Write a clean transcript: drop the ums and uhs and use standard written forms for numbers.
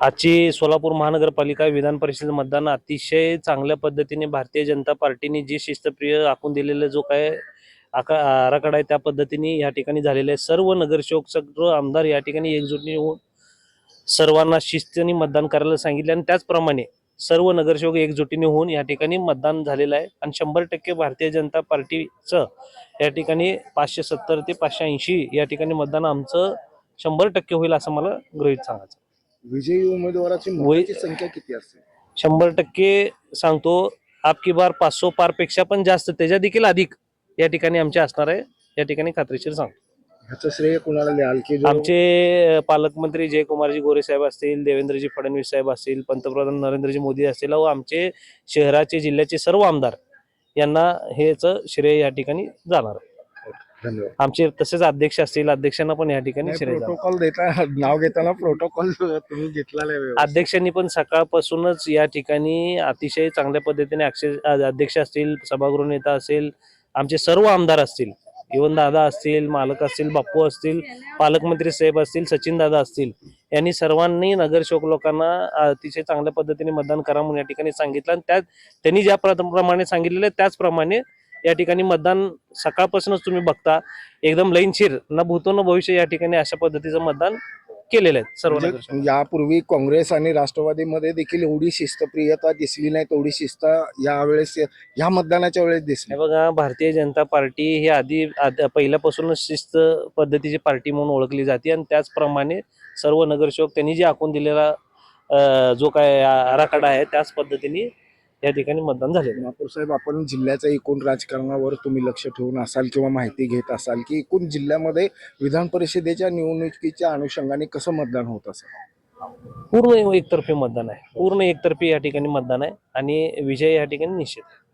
आजची सोलापूर महानगरपालिका विधान परिषद मतदान अतिशय चांगल्या पद्धतीने भारतीय जनता पार्टीने जी शिस्तप्रिय आखून दिलेला जो काय आराखडा आहे त्या पद्धतीने या ठिकाणी झालेले आहे। सर्व नगरसेवक सर्व आमदार या ठिकाणी एकजुटीने होऊन सर्वांना शिस्तीने मतदान करायला सांगितले आणि त्याचप्रमाणे सर्व नगरसेवक एकजुटीने होऊन या ठिकाणी मतदान झालेलं आहे आणि 100% भारतीय जनता पार्टीचं या ठिकाणी 570 ते 580 या ठिकाणी मतदान आमचं 100% होईल असं मला गृहीत सांगायचं। विजयी उमेदवाराची मतांची संख्या किती असेल? 100% सांगतो, आपकी बार 500 पार पेक्षा पण जास्त, त्याच्या देखील अधिक या ठिकाणी आमचे असणार आहे, या ठिकाणी खात्रीशीर सांगतो। ह्याचं श्रेय कोणाला द्याल की आमचे पालकमंत्री जयकुमारजी गोरे साहेब असतील, देवेंद्रजी फडणवीस साहेब असतील, पंतप्रधान नरेंद्रजी मोदी असतील व आमचे शहराचे जिल्ह्याचे सर्व आमदार यांना हेच श्रेय या ठिकाणी जाणार आहे। धन्यवाद। आमचे तसेच अध्यक्ष असतील, अध्यक्षांना पण या ठिकाणी श्रेय जाणार। प्रोटोकॉल देता नाव घेताना प्रोटोकॉल तुम्ही घेतलेला आहे व्यवस्थित? अध्यक्षांनी पण सकाळपासूनच या ठिकाणी अतिशय चांगल्या पद्धतीने अध्यक्ष असतील, सभागृह नेता असेल, आमचे सर्व आमदार असतील, इवन दादा असतील, मालक असतील, बाप्पू असतील, पालकमंत्री साहेब असतील, सचिन दादा असतील, यांनी सर्वांनी नगरसेवक लोकांना अतिशय चांगल्या पद्धतीने मतदान करा म्हणून या ठिकाणी सांगितलं आणि त्यांनी ज्या प्रमाणे सांगितलेलं त्याचप्रमाणे या ठिकाणी मतदान सकाळपासूनच तुम्ही बघता एकदम लाईनशीर न भूतो न भविष्य या ठिकाणी अशा पद्धतीचं मतदान केलेलं आहे सर्व नगरसेवक। यापूर्वी काँग्रेस आणि राष्ट्रवादीमध्ये देखील एवढी शिस्तप्रियता दिसली नाही, तेवढी शिस्त यावेळेस या मतदानाच्या वेळेस दिसली। बघा, भारतीय जनता पार्टी ही आधी पहिल्यापासूनच शिस्त पद्धतीची पार्टी म्हणून ओळखली जाते आणि त्याचप्रमाणे सर्व नगरसेवक त्यांनी जे आखून दिलेला जो काय आराखडा आहे त्याच पद्धतीने या ठिकाणी मतदान झाले। महापौर साहेब, आपण जिल्ह्याच्या एकूण राजकारणावर तुम्ही लक्ष ठेवून असाल किंवा माहिती घेत असाल की एकूण जिल्ह्यामध्ये विधान परिषदेच्या निवडणुकीच्या अनुषंगाने कसं मतदान होत असेल? पूर्ण एकतर्फी मतदान आहे, पूर्ण एकतर्फी या ठिकाणी मतदान आहे आणि विजय या ठिकाणी निश्चित आहे।